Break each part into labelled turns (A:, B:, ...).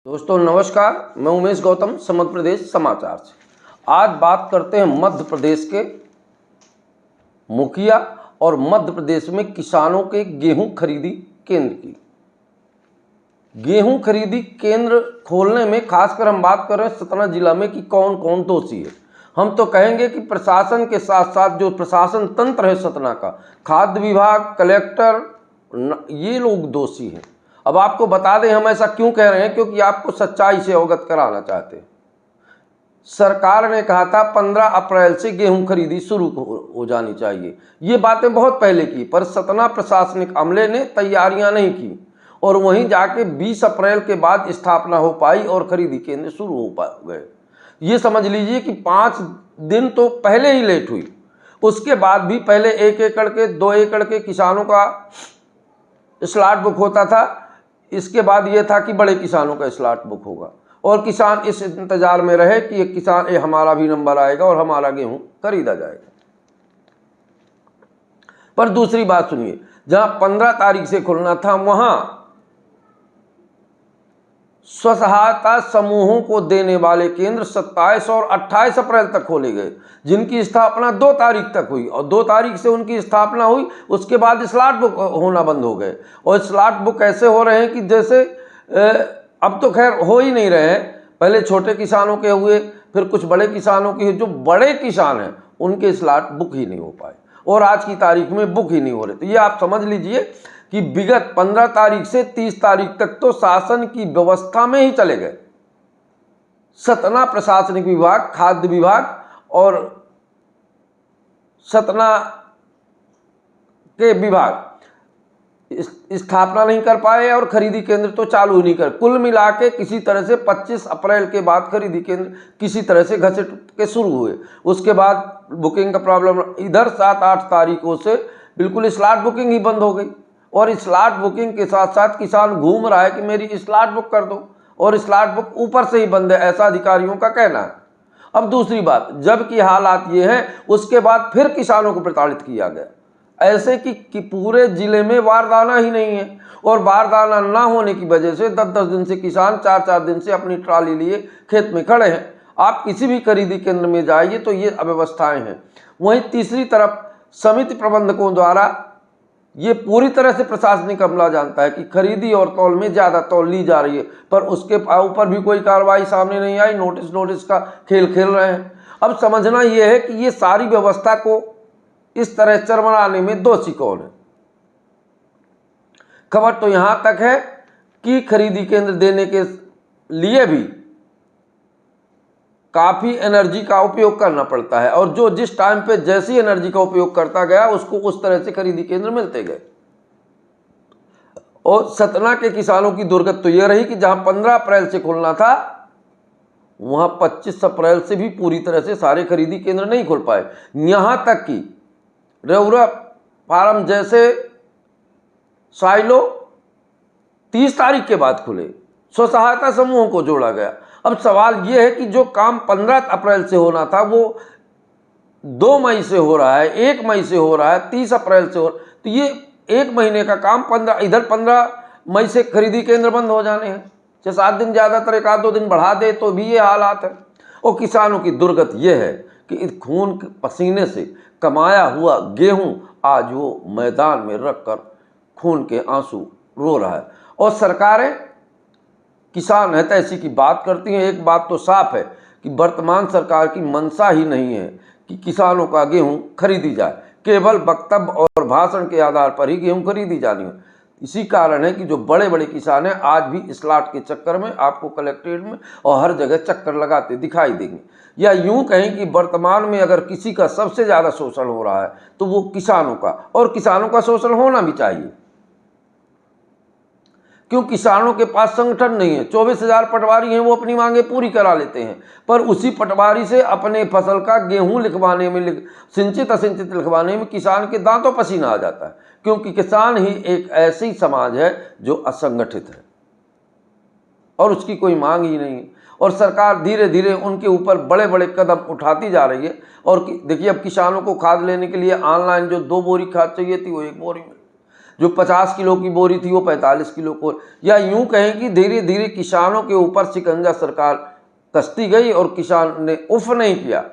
A: दोस्तों नमस्कार, मैं उमेश गौतम मध्य प्रदेश समाचार से। आज बात करते हैं मध्य प्रदेश के मुखिया और मध्य प्रदेश में किसानों के गेहूं खरीदी केंद्र की। गेहूं खरीदी केंद्र खोलने में खासकर हम बात कर रहे हैं सतना जिला में कि कौन कौन दोषी है। हम तो कहेंगे कि प्रशासन के साथ साथ जो प्रशासन तंत्र है सतना का, खाद्य विभाग, कलेक्टर, ये लोग दोषी हैं। अब आपको बता दें हम ऐसा क्यों कह रहे हैं, क्योंकि आपको सच्चाई से अवगत कराना चाहते हैं। सरकार ने कहा था 15 अप्रैल से गेहूं खरीदी शुरू हो जानी चाहिए। ये बातें बहुत पहले की, पर सतना प्रशासनिक अमले ने तैयारियां नहीं की और वहीं जाके 20 अप्रैल के बाद स्थापना हो पाई और खरीदी केंद्र शुरू हो गए। ये समझ लीजिए कि 5 दिन तो पहले ही लेट हुई। उसके बाद भी पहले 1 एकड़ के 2 एकड़ के किसानों का स्लॉट बुक होता था। इसके बाद ये था कि बड़े किसानों का स्लॉट बुक होगा और किसान इस इंतजार में रहे कि एक किसान हमारा भी नंबर आएगा और हमारा गेहूं खरीदा जाएगा। पर दूसरी बात सुनिए, जहां 15 तारीख से खुलना था वहां स्वसहायता समूहों को देने वाले केंद्र 27 और 28 अप्रैल तक खोले गए, जिनकी स्थापना 2 तारीख तक हुई और 2 तारीख से उनकी स्थापना हुई। उसके बाद स्लॉट बुक होना बंद हो गए और स्लॉट बुक ऐसे हो रहे हैं कि जैसे अब तो खैर हो ही नहीं रहे हैं। पहले छोटे किसानों के हुए, फिर कुछ बड़े किसानों के हुए। जो बड़े किसान हैं उनके स्लॉट बुक ही नहीं हो पाए और आज की तारीख में बुक ही नहीं हो रहे। तो ये आप समझ लीजिए कि विगत 15 तारीख से 30 तारीख तक तो शासन की व्यवस्था में ही चले गए। सतना प्रशासनिक विभाग, खाद्य विभाग और सतना के विभाग स्थापना नहीं कर पाए और खरीदी केंद्र तो चालू ही नहीं कर। कुल मिला के किसी तरह से 25 अप्रैल के बाद खरीदी केंद्र किसी तरह से घसीट के शुरू हुए। उसके बाद बुकिंग का प्रॉब्लम, इधर 7-8 तारीखों से बिल्कुल स्लॉट बुकिंग ही बंद हो गई और स्लॉट बुकिंग के साथ साथ किसान घूम रहा है कि मेरी स्लॉट बुक कर दो और स्लॉट बुक ऊपर से ही बंद है, ऐसा अधिकारियों का कहना है। अब दूसरी बात, जबकि हालात ये हैं, उसके बाद फिर किसानों को प्रताड़ित किया गया, ऐसे कि पूरे जिले में बारदाना ही नहीं है और बारदाना ना होने की वजह से 10-10 दिन से किसान 4-4 दिन से अपनी ट्राली लिए खेत में खड़े हैं। आप किसी भी खरीदी केंद्र में जाइए तो ये अव्यवस्थाएं हैं। वहीं तीसरी तरफ समिति प्रबंधकों द्वारा ये पूरी तरह से प्रशासनिक अमला जानता है कि खरीदी और तौल में ज़्यादा तौल ली जा रही है, पर उसके ऊपर भी कोई कार्रवाई सामने नहीं आई। नोटिस का खेल खेल रहे हैं। अब समझना ये है कि ये सारी व्यवस्था को इस तरह चरमराने में दोषी कौन है। खबर तो यहां तक है कि खरीदी केंद्र देने के लिए भी काफ़ी एनर्जी का उपयोग करना पड़ता है और जो जिस टाइम पे जैसी एनर्जी का उपयोग करता गया उसको उस तरह से खरीदी केंद्र मिलते गए। और सतना के किसानों की दुर्गत तो यह रही कि जहां 15 अप्रैल से खुलना था वहां 25 अप्रैल से भी पूरी तरह से सारे खरीदी केंद्र नहीं खुल पाए। यहां तक कि रेउरा फार्म जैसे साइलो 30 तारीख के बाद खुले, स्वसहायता समूहों को जोड़ा गया। अब सवाल ये है कि जो काम 15 अप्रैल से होना था वो 2 मई से हो रहा है, 1 मई से हो रहा है, 30 अप्रैल से हो रहा है। तो ये 1 महीने का काम 15 मई से खरीदी केंद्र बंद हो जाने हैं। 6-7 दिन, ज़्यादातर 1-2 दिन बढ़ा दे तो भी ये हालात है। और किसानों की दुर्गत ये है कि इस खून पसीने से कमाया हुआ गेहूं आज वो मैदान में रखकर खून के आंसू रो रहा है और सरकारें किसान है ऐसी की बात करती हैं। एक बात तो साफ है कि वर्तमान सरकार की मंशा ही नहीं है कि किसानों का गेहूं खरीदी जाए, केवल वक्तव्य और भाषण के आधार पर ही गेहूं खरीदी जानी है। इसी कारण है कि जो बड़े बड़े किसान हैं आज भी स्लॉट के चक्कर में आपको कलेक्ट्रेट में और हर जगह चक्कर लगाते दिखाई देंगे। या यूं कहें कि वर्तमान में अगर किसी का सबसे ज़्यादा शोषण हो रहा है तो वो किसानों का, और किसानों का शोषण होना भी चाहिए क्यों किसानों के पास संगठन नहीं है। 24,000 पटवारी हैं, वो अपनी मांगे पूरी करा लेते हैं, पर उसी पटवारी से अपने फसल का गेहूं लिखवाने में, सिंचित असिंचित लिखवाने में किसान के दांतों पसीना आ जाता है, क्योंकि किसान ही एक ऐसी समाज है जो असंगठित है और उसकी कोई मांग ही नहीं है। और सरकार धीरे धीरे उनके ऊपर बड़े बड़े कदम उठाती जा रही है। और देखिए अब किसानों को खाद लेने के लिए ऑनलाइन जो 2 बोरी खाद चाहिए थी वो 1 बोरी में, जो 50 किलो की बोरी थी वो 45 किलो को, या यूं कहें कि धीरे धीरे किसानों के ऊपर शिकंजा सरकार कसती गई और किसान ने उफ नहीं किया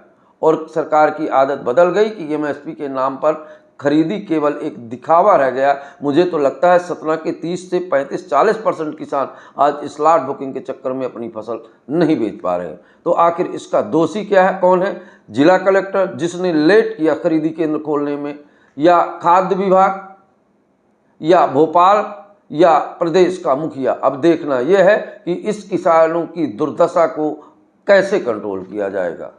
A: और सरकार की आदत बदल गई कि एमएसपी के नाम पर खरीदी केवल एक दिखावा रह गया। मुझे तो लगता है सतना के 30 से 35-40% किसान आज स्लॉट बुकिंग के चक्कर में अपनी फसल नहीं बेच पा रहे हैं। तो आखिर इसका दोषी क्या है, कौन है? जिला कलेक्टर जिसने लेट किया खरीदी केंद्र खोलने में, या खाद्य विभाग, या भोपाल, या प्रदेश का मुखिया? अब देखना यह है कि इस किसानों की दुर्दशा को कैसे कंट्रोल किया जाएगा।